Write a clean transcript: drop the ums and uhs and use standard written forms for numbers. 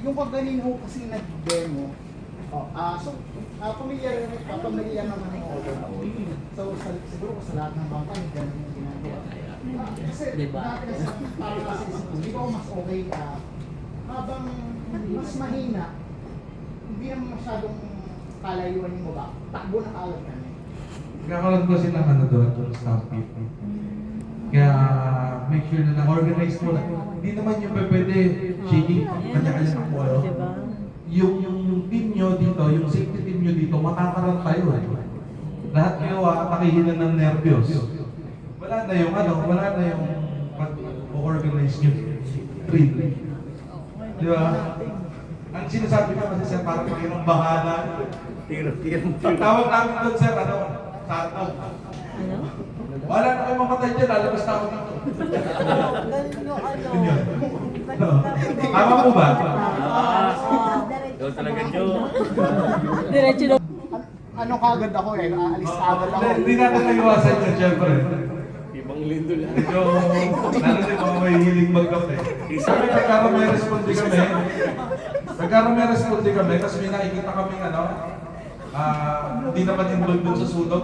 yung paggaling ho kasi nag-demo, pamilyar naman ako. So, siguro ko sa lahat ng company, ganun yung ginagawa. Kasi, dati kasi, parang kasi di ba mas okay habang mas mahina, hindi naman masyadong kalayuan yung baba, takbo na agad kami. Nagkakaroon ko ng ano doon, stampede. Kaya make sure na na-organize mo na. Hindi naman yung pwede shaking, kanya-kanya ng polo. Yung team nyo dito, yung safety team nyo dito, matataran tayo eh. Lahat kayo nakihinan ng nervyos. Wala na yung wala na yung pag-organize nyo. Drill. Di ba? Ang sinasabi ko kasi sir, parang mayroong bahala. Tawag namin doon sir, sato. Wala na kayo mamatay dyan, lalabas na ako dito. Tama po ba? Ikaw talaga, Joe. Diretso na. Ano kagad ako aalis agad ako. Hindi natin naiwasan yun, syempre. Ibang lindo lang. Medyo, lalo din mga may hiling magkape. Sabi, nagkaroon may responde kami, kasi may nakikita kami hindi naman involved dun sa sunog.